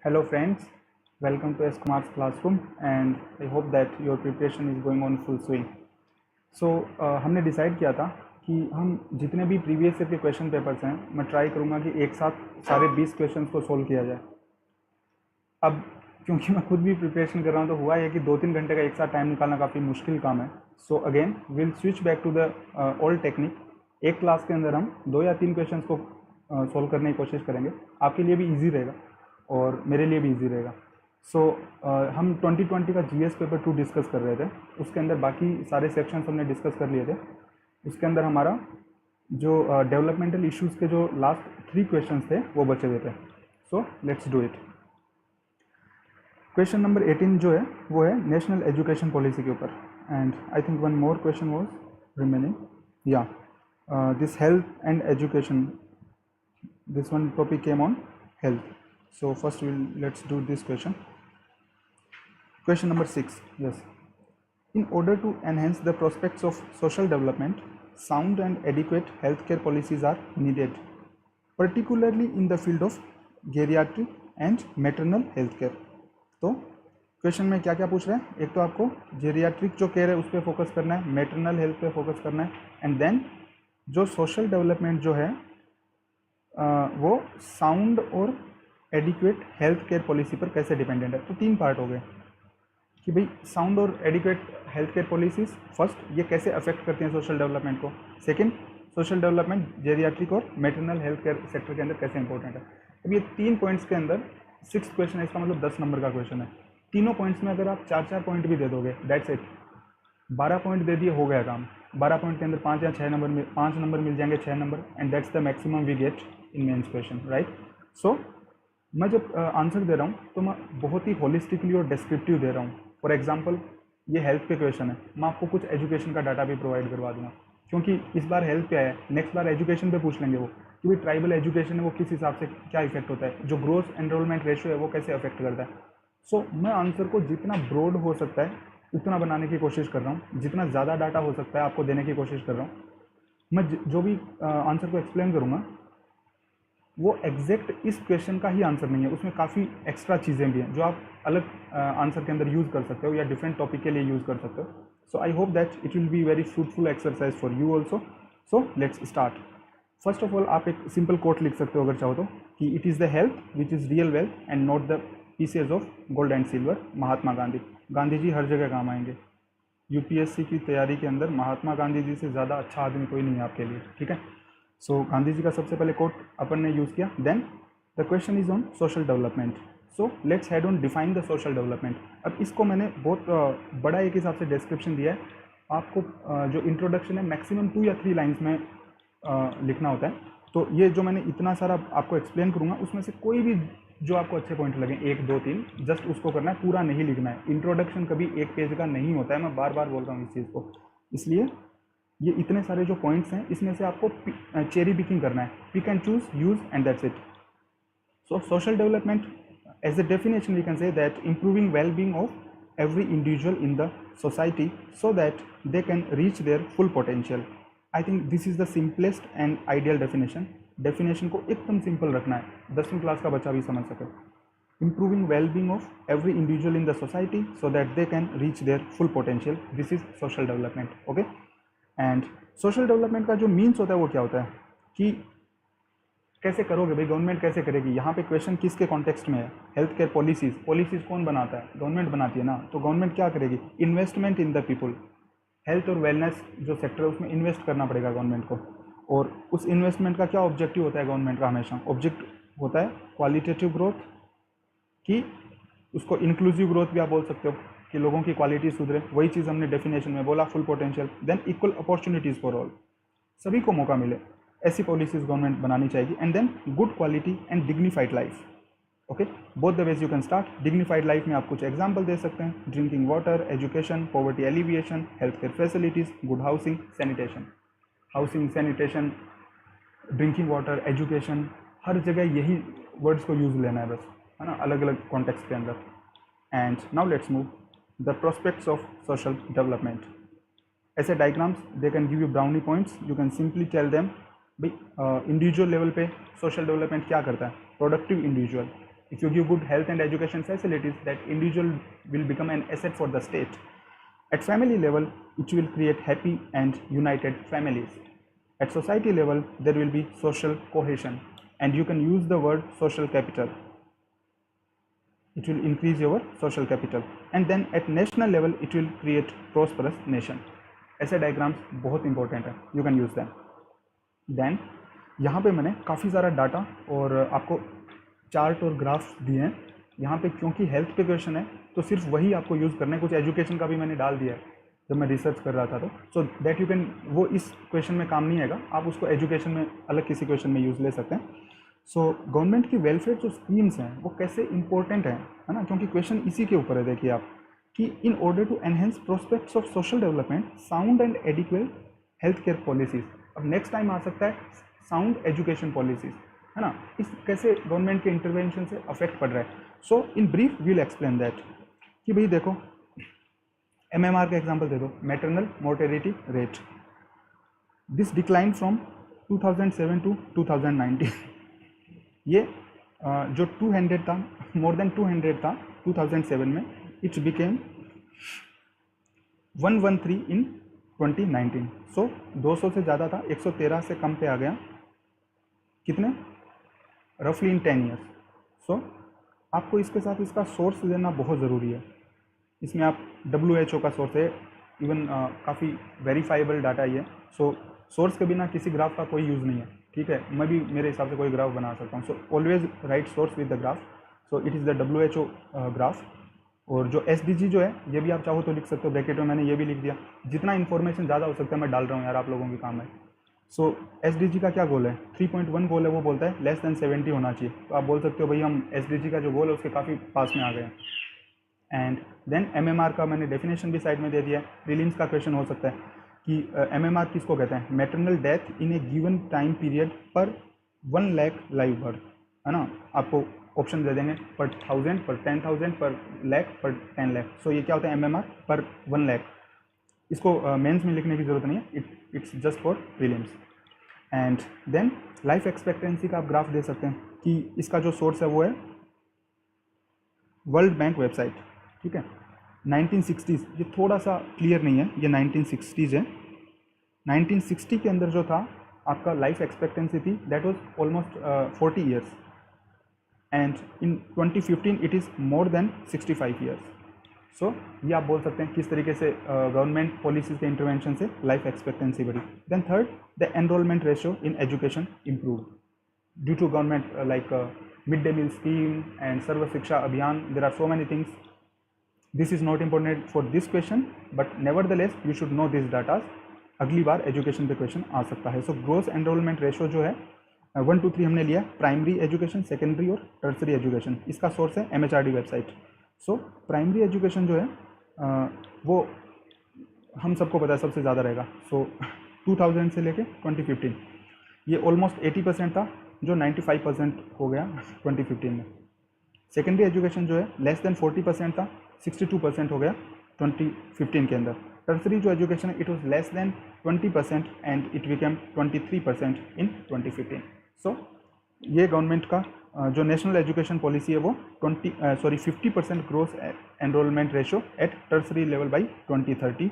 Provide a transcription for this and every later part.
Hello friends, welcome to S Kumar's classroom and I hope that your preparation is going on full swing. So हमने decide किया था कि हम जितने भी प्रीवियस ईयर के क्वेश्चन पेपर्स हैं मैं ट्राई करूँगा कि एक साथ सारे 20 क्वेश्चन को सोल्व किया जाए। अब क्योंकि मैं खुद भी प्रिपरेशन कर रहा हूँ तो हुआ है कि 2-3 घंटे का एक साथ टाइम निकालना काफ़ी मुश्किल काम है। So again will switch back to the old technique. एक क्लास के अंदर हम 2 या 3 क्वेश्चंस को सोल्व करने की कोशिश करेंगे। आपके लिए भी इजी रहेगा और मेरे लिए भी इजी रहेगा। सो हम 2020 का जीएस पेपर 2 डिस्कस कर रहे थे। उसके अंदर बाकी सारे सेक्शंस हमने डिस्कस कर लिए थे। उसके अंदर हमारा जो डेवलपमेंटल इश्यूज़ के जो लास्ट 3 क्वेश्चंस थे वो बचे हुए थे। So let's do it. Question number 18 जो है वो है नेशनल एजुकेशन पॉलिसी के ऊपर and I think one more question was remaining या this health and education, this one topic came on health. So first let's do this question. Question number 6. Yes, in order to enhance the prospects of social development, sound and adequate healthcare policies are needed, particularly in the field of geriatric and maternal healthcare. तो question में क्या क्या पूछ रहे हैं, एक तो आपको जेरियाट्रिक जो केयर है उस पर फोकस करना है, मैटरनल हेल्थ पे फोकस करना है एंड देन जो सोशल डेवलपमेंट जो है वो साउंड और एडिक्वेट हेल्थ केयर पॉलिसी पर कैसे डिपेंडेंट है। तो 3 पार्ट हो गए कि भाई साउंड और adequate health care policies, first ये कैसे अफेक्ट करती हैं सोशल डेवलपमेंट को, सेकंड सोशल डेवलपमेंट जेरियाट्रिक और मैटरनल हेल्थ केयर सेक्टर के अंदर कैसे इंपॉर्टेंट है। अब ये 3 पॉइंट्स के अंदर 6 क्वेश्चन है, इसका मतलब 10 नंबर का क्वेश्चन है। तीनों पॉइंट्स में अगर आप 4-4 पॉइंट भी दे दोगे दैट्स इट, 12 पॉइंट दे दिए हो गया काम। 12 पॉइंट के अंदर 5 या 6 नंबर में 5 नंबर मिल जाएंगे, 6 number, and that's the maximum we get in mains question, right. So मैं जब आंसर दे रहा हूँ तो मैं बहुत ही होलिस्टिकली और डिस्क्रिप्टिव दे रहा हूँ। फॉर एग्जांपल ये हेल्थ पे क्वेश्चन है, मैं आपको कुछ एजुकेशन का डाटा भी प्रोवाइड करवा दूंगा, क्योंकि इस बार हेल्थ पे आया है, नेक्स्ट बार एजुकेशन पे पूछ लेंगे वो कि भाई ट्राइबल एजुकेशन है वो किस हिसाब से क्या इफेक्ट होता है, जो ग्रोथ एनरोलमेंट रेशियो है वो कैसे अफेक्ट करता है। सो मैं आंसर को जितना ब्रॉड हो सकता है उतना बनाने की कोशिश कर रहा हूँ, जितना ज़्यादा डाटा हो सकता है आपको देने की कोशिश कर रहा हूँ। मैं जो भी आंसर को एक्सप्लेन करूँगा वो एग्जैक्ट इस क्वेश्चन का ही आंसर नहीं है, उसमें काफ़ी एक्स्ट्रा चीज़ें भी हैं जो आप अलग आंसर के अंदर यूज़ कर सकते हो या डिफरेंट टॉपिक के लिए यूज़ कर सकते हो। So I hope that it will be very fruitful exercise for you also. So let's start. First of all आप एक सिंपल कोट लिख सकते हो अगर चाहो तो, कि it is the health which is real wealth and not the pieces of gold and silver, Mahatma Gandhi. Gandhi ji हर जगह काम आएंगे। यूपीएससी की तैयारी के अंदर महात्मा गांधी जी से ज़्यादा अच्छा आदमी कोई नहीं है आपके लिए, ठीक है। सो गांधी जी का सबसे पहले कोट अपन ने यूज़ किया। Then the question is on social development. So let's head on define the social development. अब इसको मैंने बहुत बड़ा एक हिसाब से डिस्क्रिप्शन दिया है आपको। जो इंट्रोडक्शन है मैक्सिमम 2 या 3 लाइन्स में लिखना होता है। तो ये जो मैंने इतना सारा आपको एक्सप्लेन करूँगा उसमें से कोई भी जो आपको अच्छे पॉइंट लगे 1, 2, 3 जस्ट उसको करना है, पूरा नहीं लिखना है। इंट्रोडक्शन कभी 1 पेज का नहीं होता है, मैं बार बार बोल रहा हूँ इस चीज़ को। इसलिए ये इतने सारे जो पॉइंट्स हैं इसमें से आपको चेरी पिकिंग करना है, pick and choose, use and that's it. So social development as a definition we can say that improving well-being of every individual in the society so that they can reach their full potential. I think this is the simplest and ideal definition को एकदम simple रखना है, 10वीं class का बच्चा भी समझ सके। improving well-being of every individual in the society so that they can reach their full potential, this is social development, okay। And social development का जो मीन्स होता है वो क्या होता है कि कैसे करोगे भाई, गवर्नमेंट कैसे करेगी। यहाँ पे क्वेश्चन किसके कॉन्टेक्स्ट में है, हेल्थ केयर पॉलिसीज कौन बनाता है, गवर्नमेंट बनाती है ना। तो गवर्नमेंट क्या करेगी, investment in the people. Health और वेलनेस जो सेक्टर है उसमें इन्वेस्ट करना पड़ेगा गवर्नमेंट को। और उस इन्वेस्टमेंट का क्या ऑब्जेक्टिव होता है गवर्नमेंट का, हमेशा ऑब्जेक्ट होता है क्वालिटेटिव ग्रोथ की, उसको इंक्लूसिव ग्रोथ भी आप बोल सकते हो कि लोगों की क्वालिटी सुधरे, वही चीज़ हमने डेफिनेशन में बोला, full potential. Then equal opportunities for all, सभी को मौका मिले, ऐसी पॉलिसीज गवर्नमेंट बनानी चाहिए। And then good quality and dignified life, okay. Both the ways you can start. Dignified life में आप कुछ एग्जाम्पल दे सकते हैं, drinking water, education, poverty alleviation, health care facilities, good housing, sanitation. Housing, sanitation, drinking water, education, हर जगह यही words को यूज़ लेना है बस, है ना, अलग अलग कॉन्टेक्स्ट के अंदर। And now let's move the prospects of social development. ऐसे diagrams they can give you brownie points, you can simply tell them भाई इंडिविजुअल लेवल पे सोशल डेवलपमेंट क्या करता है, productive individual, If you give good health and education facilities, that individual will become an asset for the state. At family level, it will create happy and united families. At society level, there will be social cohesion, and you can use the word social capital. It will increase your social capital. And then at national level, it will create prosperous nation. ऐसे diagrams बहुत important है, you can use them. Then यहाँ पे मैंने काफ़ी सारा data और आपको चार्ट और ग्राफ्स दिए हैं. यहाँ पे क्योंकि हेल्थ पे क्वेश्चन है तो सिर्फ वही आपको यूज़ करना है. कुछ एजुकेशन का भी मैंने डाल दिया है जब मैं रिसर्च कर रहा था, तो सो दैट यू कैन, वो इस क्वेश्चन में काम नहीं आएगा, आप उसको एजुकेशन में अलग किसी क्वेश्चन में यूज़ ले सकते हैं. सो गवर्नमेंट की वेलफेयर जो स्कीम्स हैं वो कैसे इंपॉर्टेंट हैं, है ना, क्योंकि क्वेश्चन इसी के ऊपर है. देखिए आप कि in order to enhance prospects of social development, sound and adequate health care policies. अब नेक्स्ट टाइम आ सकता है साउंड एजुकेशन पॉलिसीज, है ना, इस कैसे गवर्नमेंट के इंटरवेंशन से अफेक्ट पड़ रहा है. So in brief we'll explain that कि भाई देखो एमएमआर का एग्जांपल दे दो, maternal mortality rate. This decline from 2007 to 2019. ये जो 200 था, मोर देन 200 था 2007 में, इट्स बिकेम 113 इन 2019. सो 200 से ज़्यादा था, 113 से कम पे आ गया. कितने? रफली इन 10 ईयर्स. सो आपको इसके साथ इसका सोर्स देना बहुत ज़रूरी है. इसमें आप WHO का सोर्स है, इवन काफ़ी वेरीफाइबल डाटा ही है. सो सोर्स के बिना किसी ग्राफ का कोई यूज़ नहीं है, ठीक है. मैं भी मेरे हिसाब से कोई ग्राफ बना सकता हूँ. So always right source with the graph. So it is the WHO graph. और जो SDG जो है ये भी आप चाहो तो लिख सकते हो, ब्रैकेट में मैंने ये भी लिख दिया. जितना इन्फॉर्मेशन ज़्यादा हो सकता है मैं डाल रहा हूँ यार, आप लोगों के काम है. सो SDG का क्या गोल है? 3.1 गोल है, वो बोलता है लेस देन 70 होना चाहिए. तो आप बोल सकते हो भाई हम SDG का जो गोल है उसके काफ़ी पास में आ गए हैं. एंड देन MMR का मैंने डेफिनेशन भी साइड में दे दिया है. प्रीलिम्स का क्वेश्चन हो सकता है कि MMR किसको कहते हैं? Maternal death in A given time period पर 1 लाख लाइव बर्थ, है ना. आपको ऑप्शन दे देंगे पर 1000, पर 10,000, पर लाख, पर 10 लाख. सो ये क्या होता है? MMR पर 1 लाख. इसको मेंस में लिखने की ज़रूरत नहीं है, it's just for prelims. And then life expectancy का आप ग्राफ दे सकते हैं कि इसका जो सोर्स है वो है वर्ल्ड बैंक वेबसाइट, ठीक है. 1960s, ये थोड़ा सा क्लियर नहीं है, ये 1960s है. 1960 के अंदर जो था आपका लाइफ एक्सपेक्टेंसी थी that was almost 40 years. And in 2015 it is more than 65 years. So ये आप बोल सकते हैं किस तरीके से गवर्नमेंट पॉलिसीज के इंटरवेंशन से लाइफ एक्सपेक्टेंसी बढ़ी. Then third, the enrolment ratio in education improve due to government like mid day meal scheme and Sarva Shiksha Abhiyan. There are so many things. This is not important for this question but nevertheless you should know this datas. अगली बार education पे question आ सकता है. सो gross enrolment ratio जो है 1 to 3 हमने लिया, primary education, secondary और tertiary education. इसका सोर्स है MHRD website. So primary education जो है वो हम सबको पता है सबसे ज़्यादा रहेगा. सो 2000 से लेके 2015 ये ऑलमोस्ट 80% था, जो 95% हो गया 2015 में. सेकेंडरी एजुकेशन जो है लेस देन 40% था, 62% हो गया 2015 के अंदर. टर्सरी जो एजुकेशन है it was less than 20% and it became 23% इन 2015. सो ये गवर्नमेंट का जो नेशनल एजुकेशन पॉलिसी है वो 50% gross enrolment ratio at tertiary level by 2030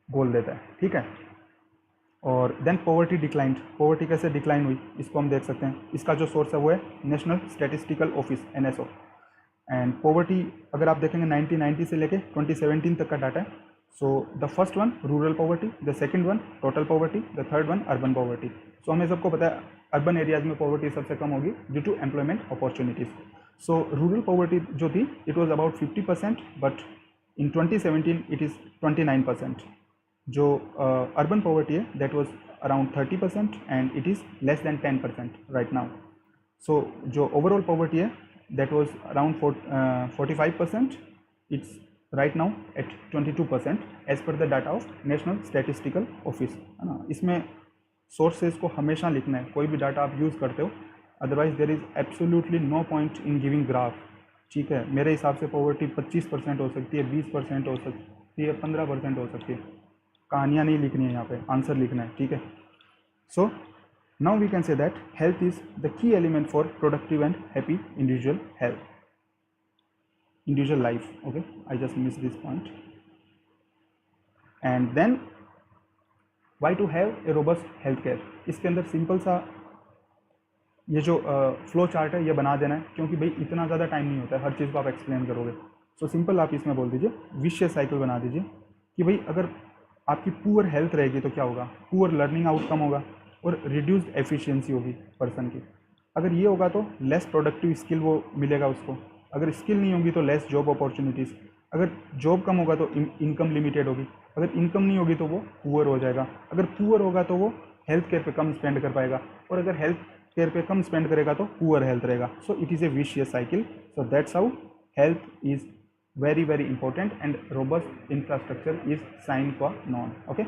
goal देता है, ठीक है. और देन पॉवर्टी डिक्लाइंड. पॉवर्टी कैसे डिक्लाइन हुई इसको हम देख सकते हैं. इसका जो सोर्स है वो है national statistical office NSO. And poverty अगर आप देखेंगे 1990 से लेके 2017 तक का डाटा है. So the first one rural poverty, the second one total poverty, the third one urban poverty. So हमें सबको पता है अर्बन एरियाज में पॉवर्टी सबसे कम होगी due to employment opportunities. So rural poverty जो थी it was about 50% but in 2017 it is 29%. जो अर्बन पॉवर्टी है that was around 30% and it is less than 10% right now. So जो ओवरऑल पॉवर्टी है that was around 45%, it's right now at 22% as per the data of national statistical office, है ना. इसमें sources को हमेशा लिखना है कोई भी डाटा आप यूज़ करते हो, otherwise there is absolutely no point in giving graph, ठीक है. मेरे हिसाब से पॉवर्टी 25% हो सकती है, 20% हो सकती है, 15% हो सकती है. कहानियाँ नहीं लिखनी है यहाँ पे, आंसर लिखना है, ठीक है. सो Now we can say that health is the key element for productive and happy individual life. Okay, I just missed this point. And then why to have a robust healthcare? इसके अंदर simple सा ये जो flow chart है ये बना देना है, क्योंकि भाई इतना ज़्यादा टाइम नहीं होता है हर चीज़ को आप एक्सप्लेन करोगे. सो सिंपल आप इसमें बोल दीजिए, विशियस साइकिल बना दीजिए कि भाई अगर आपकी पुअर हेल्थ रहेगी तो क्या होगा, पुअर लर्निंग आउटकम होगा और रिड्यूस्ड एफिशिएंसी होगी पर्सन की. अगर ये होगा तो लेस प्रोडक्टिव स्किल वो मिलेगा उसको. अगर स्किल नहीं होगी तो लेस जॉब अपॉर्चुनिटीज़. अगर जॉब कम होगा तो इनकम लिमिटेड होगी. अगर इनकम नहीं होगी तो वो पुअर हो जाएगा. अगर पुअर होगा तो वो हेल्थ केयर पे कम स्पेंड कर पाएगा, और अगर हेल्थ केयर पे कम स्पेंड करेगा तो पुअर हेल्थ रहेगा. So it is a vicious cycle. So that's how health is very important and robust infrastructure is sign qua non. Okay,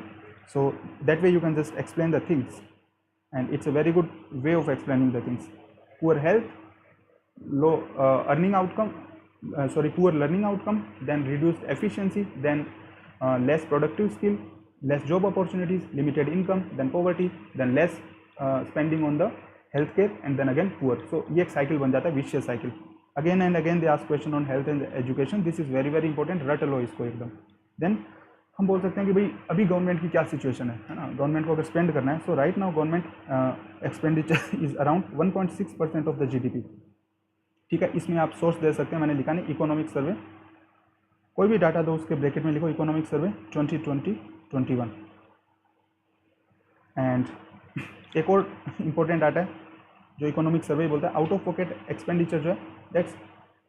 so that way you can just explain the things, and it's a very good way of explaining the things. Poor health, low earning outcome, poor learning outcome, then reduced efficiency, then less productive skill, less job opportunities, limited income, then poverty, then less spending on the healthcare, and then again poor. So ये एक cycle बन जाता है, vicious cycle. Again and again they ask question on health and education. This is very very important, रट लो इसको एकदम. Then हम बोल सकते हैं कि भाई अभी गवर्नमेंट की क्या सिचुएशन है ना. गवर्नमेंट को अगर स्पेंड करना है, so right now government expenditure is around 1.6% of the GDP. ठीक है, इसमें आप सोर्स दे सकते हैं, मैंने लिखा नहीं, इकोनॉमिक सर्वे. कोई भी डाटा दो उसके ब्रैकेट में लिखो इकोनॉमिक सर्वे 2020-21. एंड एक और इम्पोर्टेंट डाटा है जो इकोनॉमिक सर्वे बोलता है, आउट ऑफ पॉकेट एक्सपेंडिचर जो है दैट्स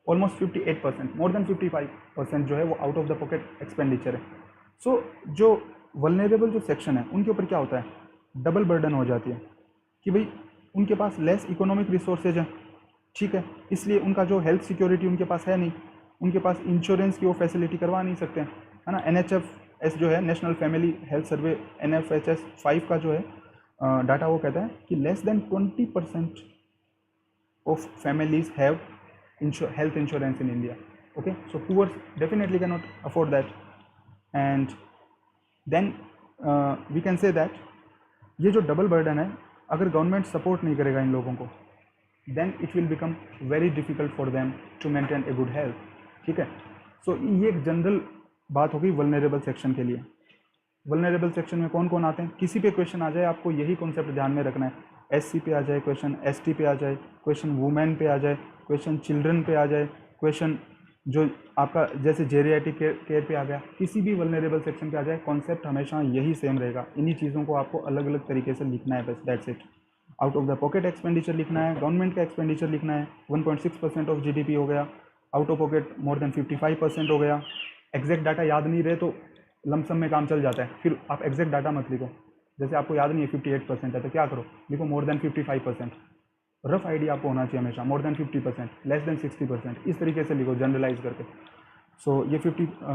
ऑलमोस्ट 58%, मोर देन 55% जो है वो out of the pocket expenditure है. सो जो वल्नरेबल जो सेक्शन है उनके ऊपर क्या होता है, डबल बर्डन हो जाती है कि भाई उनके पास लेस इकोनॉमिक रिसोर्सेज है. ठीक है, इसलिए उनका जो हेल्थ सिक्योरिटी उनके पास है नहीं, उनके पास इंश्योरेंस की वो फैसिलिटी करवा नहीं सकते हैं, है ना. NHFS जो है, national family health survey, NFHS 5 का जो है डाटा वो कहता है कि less than 20% of families have health insurance in India. Okay, so poor definitely cannot afford that. And then we can say that ये जो डबल बर्डन है, अगर गवर्नमेंट सपोर्ट नहीं करेगा इन लोगों को, then it will become very difficult for them to maintain a good health. ठीक है, सो ये एक जनरल बात होगी वल्नरेबल सेक्शन के लिए. वल्नरेबल सेक्शन में कौन कौन आते हैं, किसी पे क्वेश्चन आ जाए आपको यही कॉन्सेप्ट ध्यान में रखना है. SC पे आ जाए क्वेश्चन, ST पे आ जाए क्वेश्चन, वुमेन पे आ जाए क्वेश्चन, चिल्ड्रन पे आ जाए क्वेश्चन, जो आपका जैसे जेरियाट्रिक केयर पे आ गया, किसी भी वल्नरेबल सेक्शन पे आ जाए, कॉन्सेप्ट हमेशा यही सेम रहेगा. इन्हीं चीज़ों को आपको अलग अलग तरीके से लिखना है, बस that's it. Out of the pocket expenditure लिखना है, गवर्नमेंट का एक्सपेंडिचर लिखना है, 1.6% ऑफ GDP हो गया, out of pocket more than 55% हो गया. एग्जैक्ट डाटा याद नहीं रहे तो लमसम में काम चल जाता है, फिर आप एग्जैक्ट डाटा मत लिखो. जैसे आपको याद नहीं है 58% है तो क्या करो, लिखो मोर देन 55%. रफ आइडिया आपको होना चाहिए हमेशा, मोर देन 50%, लेस देन 60%, इस तरीके से लिखो जनरलाइज करके. सो ये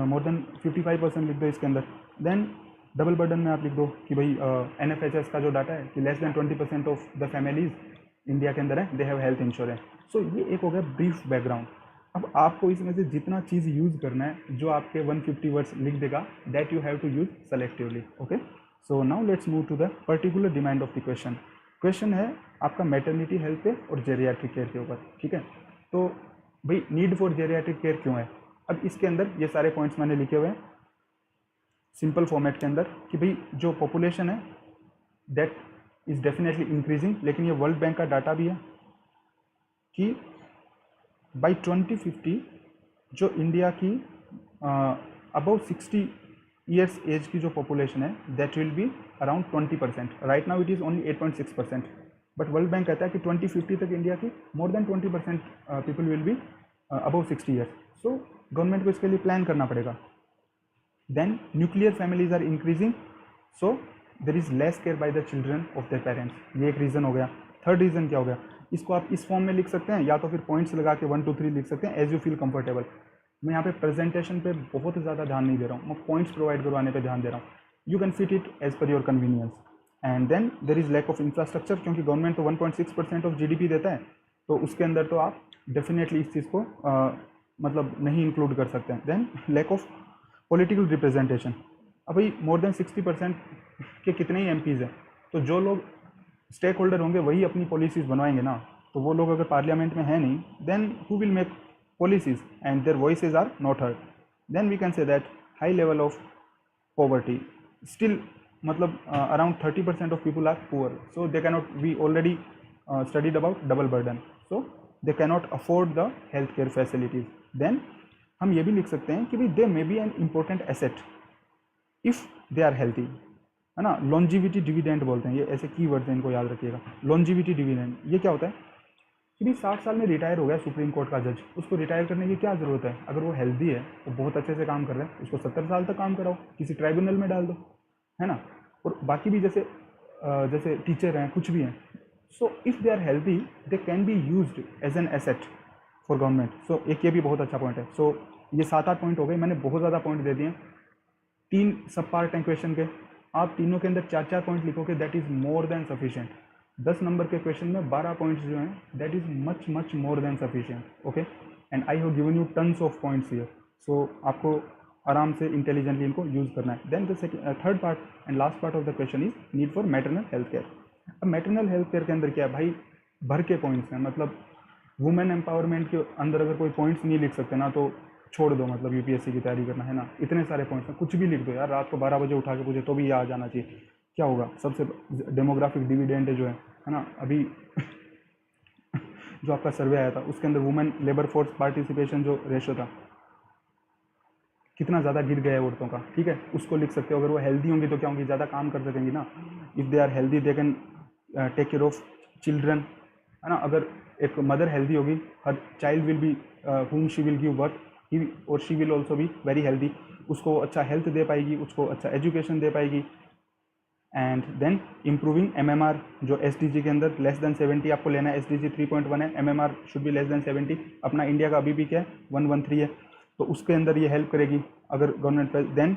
मोर देन 55% लिख दो इसके अंदर. देन डबल बर्डन में आप लिख दो कि भाई NFHS का जो डाटा है कि less than 20% of the families India के अंदर है दे हैव हेल्थ इंश्योरेंस. सो ये एक हो गया ब्रीफ बैकग्राउंड. अब आपको इसमें से जितना चीज़ यूज़ करना है, जो आपके 150 वर्ड्स लिख देगा, that you have to use selectively. Okay, so now let's move to the particular demand of the question. Question है आपका मैटरनिटी हेल्थ पे और जेरियाट्रिक केयर के ऊपर. ठीक है, तो भाई नीड फॉर जेरियाट्रिक केयर क्यों है. अब इसके अंदर ये सारे पॉइंट्स मैंने लिखे हुए हैं सिंपल फॉर्मेट के अंदर कि भाई जो पॉपुलेशन है दैट इज़ डेफिनेटली इंक्रीजिंग, लेकिन ये वर्ल्ड बैंक का डाटा भी है कि बाई 2050 जो इंडिया की अबाउट 60 ईयर्स एज की जो पॉपुलेशन है that will be around 20%. Right now it is only 8.6%, but world bank कहता है कि 2050 तक इंडिया की more than 20% people will be about 60 years. सो गवर्नमेंट को इसके लिए प्लान करना पड़ेगा. Then nuclear families are increasing, so there is less care by the children of their parents. ये एक रीज़न हो गया. थर्ड रीज़न क्या हो गया, इसको आप इस फॉर्म में लिख सकते हैं या तो फिर पॉइंट्स लगा के 1 2 3 लिख सकते हैं, एज यू फील कंफर्टेबल. मैं यहाँ पे प्रेजेंटेशन पे बहुत ज़्यादा ध्यान नहीं दे रहा हूँ, मैं पॉइंट्स प्रोवाइड करवाने पे ध्यान दे रहा हूँ. You can fit it as per your convenience. And then there is lack of infrastructure, क्योंकि गवर्नमेंट तो 1.6% ऑफ GDP देता है, तो उसके अंदर तो आप डेफिनेटली इस चीज़ को मतलब नहीं इंक्लूड कर सकते हैं. Then lack of political representation. अब भाई मोर देन 60% के कितने ही MPs हैं, तो जो लोग स्टेक होल्डर होंगे वही अपनी पॉलिसीज़ बनवाएंगे ना, तो वो लोग अगर पार्लियामेंट में है नहीं, then who will make policies and their voices are not heard, then we can say that high level of poverty still, मतलब around 30% of people are poor, so they cannot, we already studied about double burden, so they cannot afford the healthcare facilities. Then हम ये भी लिख सकते हैं कि भाई they may be an important asset if they are healthy, है ना. लॉन्जिविटी डिविडेंड बोलते हैं, ये ऐसे की वर्ड्स हैं, इनको याद रखिएगा. लॉन्जिविटी डिविडेंड ये क्या होता है कि भाई 60 साल में रिटायर हो गया सुप्रीम कोर्ट का जज, उसको रिटायर करने की क्या ज़रूरत है, अगर वो हेल्दी है, वो बहुत अच्छे से काम कर रहा है, उसको 70 साल तक काम कराओ, किसी ट्राइब्यूनल में डाल दो, है ना. और बाकी भी जैसे जैसे टीचर हैं, कुछ भी हैं, so if they are healthy they can be used as an asset for government. So एक ये भी बहुत अच्छा पॉइंट है. सो ये 7-8 पॉइंट हो गए, मैंने बहुत ज़्यादा पॉइंट दे दिए. 3 सब पार्ट हैं क्वेश्चन के, आप तीनों के अंदर 4-4 पॉइंट लिखोगे, that is more than sufficient. 10 number के क्वेश्चन में 12 पॉइंट्स जो हैं, that is much much more than sufficient. Okay, and I have given you tons of points here. So आपको आराम से इंटेलिजेंटली इनको यूज़ करना है. Then the third part and last part of the question is need for maternal health care. अब maternal health care के अंदर क्या है भाई, भर के पॉइंट्स हैं. मतलब वुमेन एम्पावरमेंट के अंदर अगर कोई पॉइंट्स नहीं लिख सकते ना, तो छोड़ दो, मतलब यूपीएससी की तैयारी करना, है ना. इतने सारे पॉइंट्स हैं, कुछ भी लिख दो यार, रात को 12 बजे उठा के पूछे तो भी ये आ जाना चाहिए. क्या होगा, सबसे डेमोग्राफिक डिविडेंड जो है ना, अभी जो आपका सर्वे आया था उसके अंदर वुमेन लेबर फोर्स पार्टिसिपेशन जो रेशो था, कितना ज़्यादा गिर गया है औरतों का, ठीक है, उसको लिख सकते हो. अगर वो हेल्दी होंगी तो क्या होंगी, ज़्यादा काम कर सकेंगी ना. If they are healthy they can take care of children, है ना. अगर एक मदर हेल्दी होगी, हर child will be whom she will give birth, he और she will also be very healthy. उसको अच्छा हेल्थ दे पाएगी, उसको अच्छा एजुकेशन दे पाएगी. एंड देन इम्प्रूविंग MMR, जो SDG के अंदर लेस देन 70 आपको लेना है. SDG 3.1 है, MMR should be less than 70. अपना इंडिया का अभी भी क्या है 113 है, तो उसके अंदर ये हेल्प करेगी अगर government. Then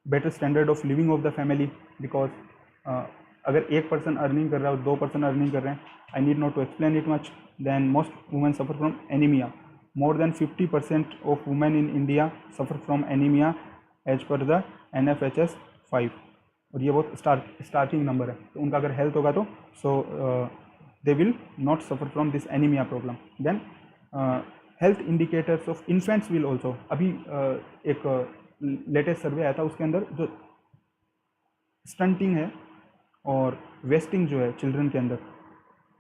better standard of living of the family, because अगर एक पर्सन अर्निंग कर रहा है और 2 पर्सन अर्निंग कर रहे हैं, I need not to explain it much. Then most women suffer from anaemia. More than 50% of women in India suffer from anaemia as per the NFHS 5. और ये बहुत स्टार्टिंग नंबर है, तो उनका अगर हेल्थ होगा तो so they will not suffer from this anaemia problem. Then health indicators of infants will also. अभी एक लेटेस्ट सर्वे आया था, उसके अंदर जो स्टंटिंग है और वेस्टिंग जो है चिल्ड्रन के अंदर,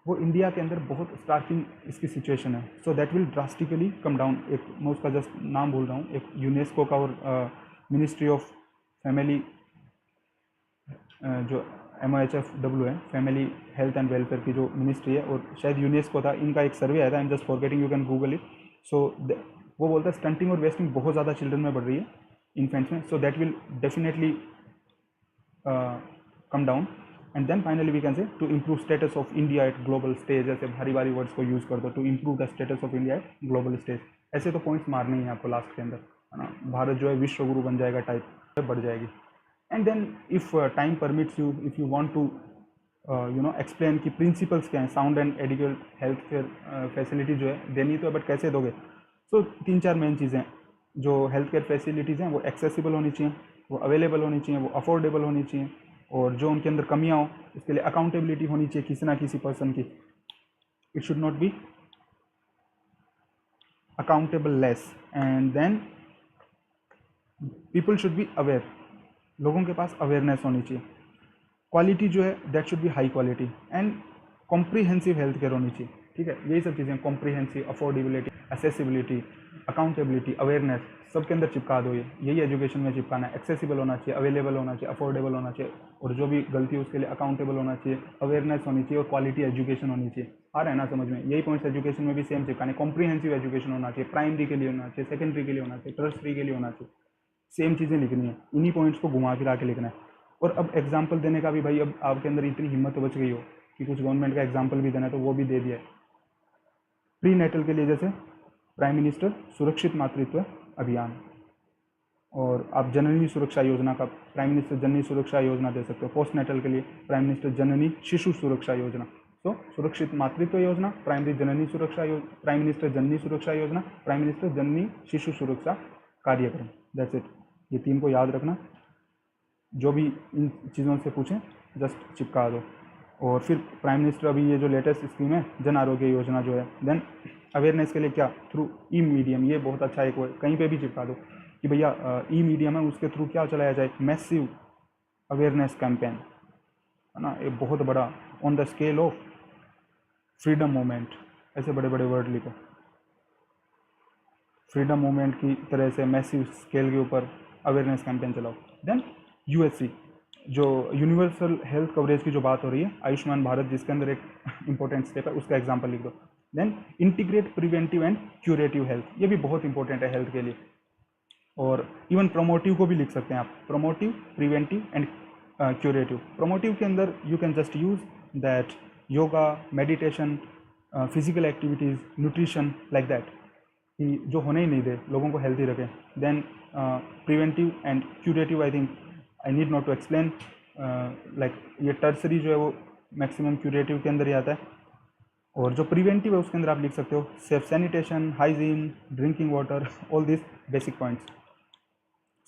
वो इंडिया के अंदर बहुत स्टार्टिंग इसकी सिचुएशन है. सो that will drastically come down. एक मैं उसका जस्ट नाम भूल रहा हूँ, एक यूनेस्को का और मिनिस्ट्री ऑफ फैमिली, जो MOHFW है, फैमिली हेल्थ एंड वेलफेयर की जो मिनिस्ट्री है, और शायद यूनेस्को था, इनका एक सर्वे आया था. I am just forgetting, you can google it. So वो बोलता है स्टंटिंग और वेस्टिंग बहुत ज़्यादा चिल्ड्रन में बढ़ रही है, इन्फेंट्स में. So that will definitely come down. And then finally we can say to improve status of India at global stage. ऐसे भारी भारी वर्ड्स को यूज़ कर दो, to improve the status of India at global stage. ऐसे तो points मारने ही हैं आपको लास्ट के अंदर, है ना. भारत जो है विश्व गुरु बन जाएगा टाइप, बढ़ जाएगी. And then if time permits you, if you want to explain कि प्रिंसिपल्स क्या हैं, sound and adequate health care facility जो है देनी तो है, बट कैसे दोगे. सो 3-4 मेन चीज़ें, जो हेल्थ केयर फैसिलिटीज़ हैं वो एक्सेसिबल होनी चाहिए, वो अवेलेबल होनी चाहिए, वो अफोर्डेबल होनी चाहिए, और जो उनके अंदर कमियाँ हो उसके लिए अकाउंटेबिलिटी होनी चाहिए किसी ना किसी पर्सन की. It should not be accountable less. And then people should be aware, लोगों के पास अवेयरनेस होनी चाहिए. क्वालिटी जो है that should be high quality. And comprehensive health care होनी चाहिए, ठीक है. यही सब चीज़ें, comprehensive, affordability, accessibility, accountability, awareness, सबके अंदर चिपका दो. ये यही एजुकेशन में चिपकाना है. एक्सेसिबल होना चाहिए, अवेलेबल होना चाहिए, अफोर्डेबल होना चाहिए, और जो भी गलती है उसके लिए अकाउंटेबल होना चाहिए, अवेयरनेस होनी चाहिए, और क्वालिटी एजुकेशन होनी चाहिए. आ रहा है ना समझ में. यही पॉइंट्स एजुकेशन में भी सेम चिपकाने. कॉम्प्रीहेंसिव एजुकेशन होना चाहिए, प्राइमरी के लिए होना चाहिए, सेकेंडरी के लिए होना चाहिए, टर्सरी के लिए होना चाहिए. सेम चीज़ें लिखनी है, इन्हीं पॉइंट्स को घुमा फिरा के लिखना है. और अब एग्जाम्पल देने का भी भाई, अब आपके अंदर इतनी हिम्मत बच गई हो कि कुछ गवर्नमेंट का एग्जाम्पल भी देना है, तो वो भी दे दिया है. प्री नेटल के लिए जैसे प्राइम मिनिस्टर सुरक्षित मातृत्व अभियान, और आप जननी सुरक्षा योजना का प्राइम मिनिस्टर जननी सुरक्षा योजना दे सकते हो. पोस्ट नेटल के लिए प्राइम मिनिस्टर जननी शिशु सुरक्षा योजना. सो सुरक्षित मातृत्व योजना, प्राइमरी जननी सुरक्षा प्राइम मिनिस्टर जननी सुरक्षा योजना, प्राइम मिनिस्टर जननी शिशु सुरक्षा कार्यक्रम. That's it. ये 3 को याद रखना. जो भी इन चीज़ों से पूछें जस्ट चिपका दो. और फिर प्राइम मिनिस्टर अभी ये जो लेटेस्ट स्कीम है जन आरोग्य योजना जो है, देन अवेयरनेस के लिए क्या, थ्रू ई मीडियम, ये बहुत अच्छा एक वो है, कहीं पे भी चिपका दो कि भैया ई मीडियम है, उसके थ्रू क्या चलाया जाए, मैसिव अवेयरनेस कैंपेन, है ना, ये बहुत बड़ा, on the scale of freedom movement, ऐसे बड़े बड़े वर्ड लिखो, फ्रीडम मूवमेंट की तरह से मैसिव स्केल के ऊपर अवेयरनेस कैंपेन चलाओ। देन यूएससी, जो यूनिवर्सल हेल्थ कवरेज की जो बात हो रही है, आयुष्मान भारत जिसके अंदर एक इंपॉर्टेंट स्टेप है, उसका एग्जांपल लिख दो। Then integrate preventive and curative health, ये भी बहुत इंपॉर्टेंट है हेल्थ के लिए। और इवन प्रोमोटिव को भी लिख सकते हैं आप, promotive, preventive and curative. Promotive के अंदर you can just use that yoga, meditation, physical activities, nutrition, like that, कि जो होने ही नहीं दे, लोगों को हेल्थी रखें। Then preventive and curative, I think I need not to explain, like ये टर्सरी जो है वो मैक्सिमम क्यूरेटिव के अंदर ही आता है। और जो प्रिवेंटिव है उसके अंदर आप लिख सकते हो safe sanitation, hygiene, drinking water, all this basic points.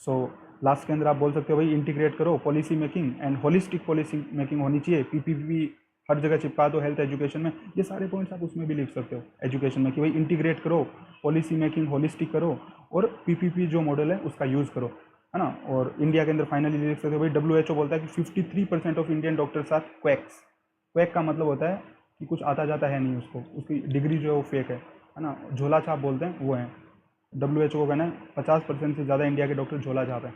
So last के अंदर आप बोल सकते हो भाई इंटीग्रेट करो policy making and holistic policy making होनी चाहिए, पीपीपी हर जगह चिपका दो हेल्थ एजुकेशन में, ये सारे पॉइंट्स आप उसमें भी लिख सकते हो एजुकेशन में, कि भाई इंटीग्रेट करो, पॉलिसी मेकिंग होलिस्टिक करो, और पीपीपी जो मॉडल है उसका यूज़ करो, है ना। और इंडिया के अंदर फाइनली लिख सकते हो भाई WHO बोलता है कि 53% ऑफ Indian doctors are quacks. Quack का मतलब होता है कि कुछ आता जाता है नहीं उसको, उसकी डिग्री जो है वो फेक है ना, झोला छाप बोलते हैं वो है। WHO को कहना है 50% से ज़्यादा इंडिया के डॉक्टर झोला छाप हैं,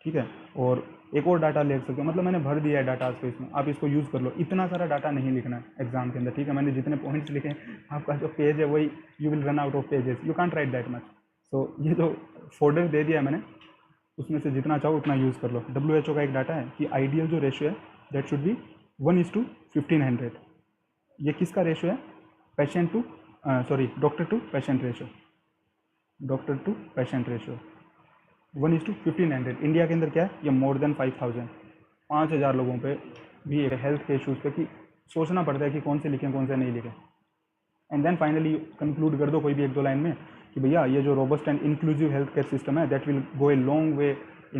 ठीक है। और एक और डाटा लिख सकते हो, मतलब मैंने भर दिया है डाटा पे इसमें, आप इसको यूज़ कर लो, इतना सारा डाटा नहीं लिखना है एग्जाम के अंदर, ठीक है। मैंने जितने पॉइंट्स लिखे हैं, आपका जो पेज है वही, you will run out of pages, you can't write that much. So ये जो फोल्डर दे दिया है मैंने, उसमें से जितना चाहो उतना यूज़ कर लो। WHO का एक डाटा है कि आइडियल जो रेशियो है दैट शुड बी 1:1500। ये किसका रेशियो है, patient to doctor to patient ratio, doctor to patient ratio 1:1500। India के अंदर क्या है, ये मोर देन 5000, 5000 लोगों पे भी हेल्थ के इशूज़ पे कि सोचना पड़ता है कि कौन से लिखें कौन से नहीं लिखें। एंड देन फाइनली कंक्लूड कर दो कोई भी एक दो लाइन में कि भैया ये जो robust and inclusive health care system है that will go a long way